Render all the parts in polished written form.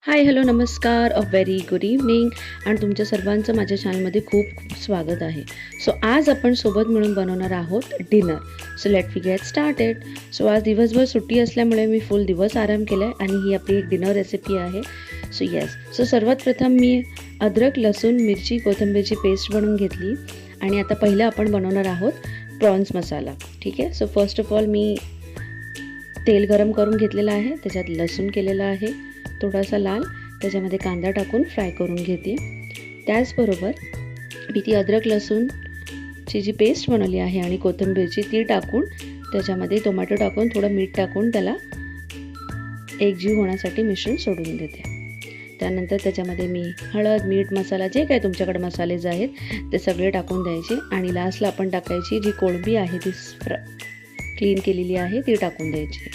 Hi hello नमस्कार a very good evening आणि तुमच्या सर्वांचं माझ्या चॅनलमध्ये खूप खूप आहे. सो आज आपण सोबत मिळून बनवणार आहोत dinner. So let we get started. So आज दिवसभर सुट्टी असल्यामुळे मी फुल दिवस आराम केला आहे आणि ही आपली एक डिनर रेसिपी आहे. सो सर्वात प्रथम मी अद्रक लसूण मिरची कोथिंबीरची पेस्ट बनवून घेतली आणि आता पहिलं आपण बनवणार आहोत प्रॉन्स मसाला. ठीक आहे. सो फर्स्ट ऑफ ऑल मी तेल गरम करून घेतलेलं आहे, त्याच्यात लसूण केलेला आहे थोडासा लाल, त्याच्यामध्ये कांदा टाकून फ्राय करून घेते. त्याचबरोबर मी ती अद्रक लसूणची जी पेस्ट बनवली आहे आणि कोथिंबीरची ती टाकून त्याच्यामध्ये टोमॅटो टाकून थोडं मीठ टाकून त्याला एकजीव होण्यासाठी मिश्रण सोडून देते. त्यानंतर त्याच्यामध्ये मी हळद मीठ मसाला जे काही तुमच्याकडे मसाले जे आहेत ते सगळे टाकून द्यायचे आणि लास्टला आपण टाकायची जी कोळंबी आहे ती क्लीन केलेली आहे ती टाकून द्यायची.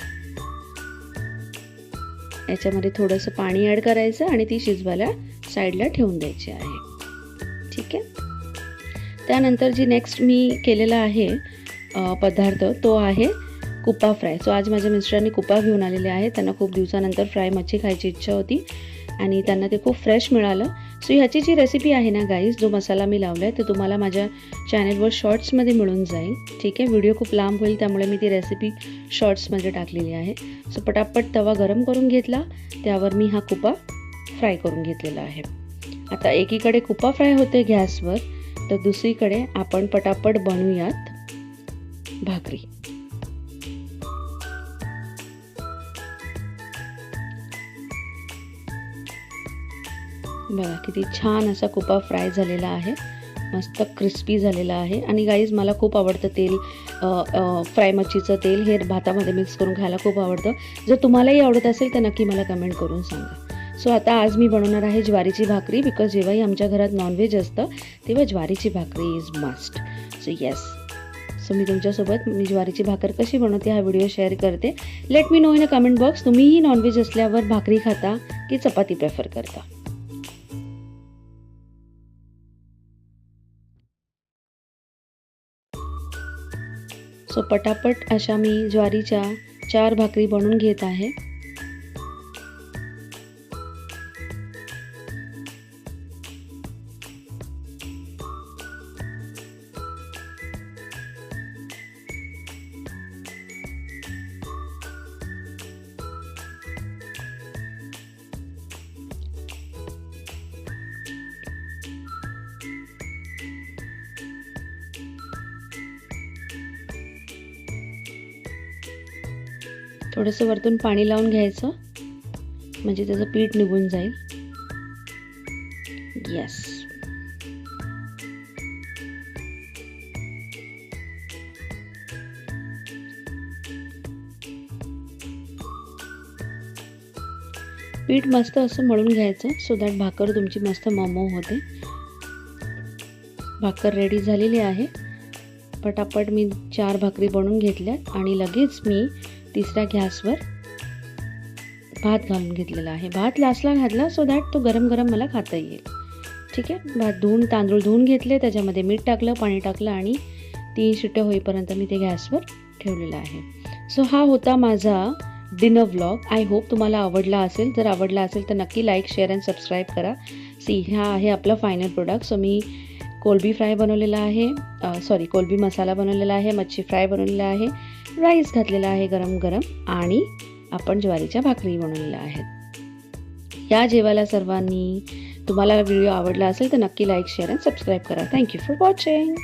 याच्यामध्ये थोडंसं पाणी ॲड करायचं आणि ती शिजवायला साईडला ठेवून द्यायची आहे. ठीक आहे. त्यानंतर जी नेक्स्ट मी केलेला आहे पदार्थ तो आहे कुपा फ्राय. सो आज माझ्या मिस्टरांनी कुपा घेऊन आलेले आहे. त्यांना खूप दिवसानंतर फ्राय मच्छी खायची इच्छा होती आणि त्यांना ते खूप फ्रेश मिळालं. सो ह्याची जी रेसिपी आहे ना गाईज, जो मसाला मी लावला आहे ते तुम्हाला माझ्या चॅनलवर शॉर्ट्समध्ये मिळून जाईल. ठीक आहे. व्हिडिओ खूप लांब होईल त्यामुळे मी ती रेसिपी शॉर्ट्समध्ये टाकलेली आहे. सो पटापट तवा गरम करून घेतला, त्यावर मी हा कुपा फ्राय करून घेतलेला आहे. आता एकीकडे कुपा फ्राय होते गॅसवर, तर दुसरीकडे आपण पटापट बनवूयात भाकरी. बघा किती छान असा कुपा फ्राय झालेला आहे, मस्त क्रिस्पी झालेला आहे. आणि गाईज मला खूप आवडतं तेल, फ्राय मच्छीचं तेल हे भातामध्ये मिक्स करून खायला खूप आवडतं. जर तुम्हालाही आवडत असेल तर नक्की मला कमेंट करून सांगा. सो आता आज मी बनवणार आहे ज्वारीची भाकरी, बिकॉज जेव्हाही आमच्या घरात नॉनव्हेज असतं तेव्हा ज्वारीची भाकरी is must. So yes, so मी तुमच्यासोबत मी ज्वारीची भाकर कशी बनवते हा व्हिडिओ शेअर करते. Let me know in a comment box, तुम्हीही नॉनव्हेज असल्यावर भाकरी खाता की चपाती प्रेफर करता. सो पटापट अशा मी ज्वारीच्या 4 भाकरी बनवून घेत आहे. थोडंसं वरतून पाणी लावून घ्यायचं म्हणजे त्याचं पीठ निघून जाईल. येस, पीठ मस्त असं मळून घ्यायचं सो दॅट भाकर तुमची मस्त मऊ होते. भाकर रेडी झालेली आहे. पटापट मी 4 भाकरी बनवून घेतल्यात आणि लगेच मी तिसऱ्या गॅसवर भात घालून घेतलेला आहे. भात लास्टला घातला सो दॅट तो गरम गरम मला खाता येईल. ठीक आहे. भात तांदूळ धुवून घेतले, त्याच्यामध्ये मीठ टाकलं, पाणी टाकलं आणि 3 शिट्ट्या होईपर्यंत मी ते गॅसवर ठेवलेलं आहे. सो हा होता माझा डिनर व्लॉग. आय होप तुम्हाला आवडला असेल. जर आवडला असेल तर नक्की लाईक शेअर अँड सबस्क्राईब करा. हा आहे आपला फायनल प्रोडक्ट. सो मी कोलंबी फ्राय बनवलेला आहे, कोलंबी मसाला बनवलेला आहे, मच्छी फ्राय बनवलेला आहे, राईस घातलेला आहे गरम गरम आणि आपण ज्वारीच्या भाकरी बनवलेल्या आहेत. या जेवायला सर्वांनी. तुम्हाला व्हिडिओ आवडला असेल तर नक्की लाईक शेअर अँड सबस्क्राईब करा. Thank you for watching.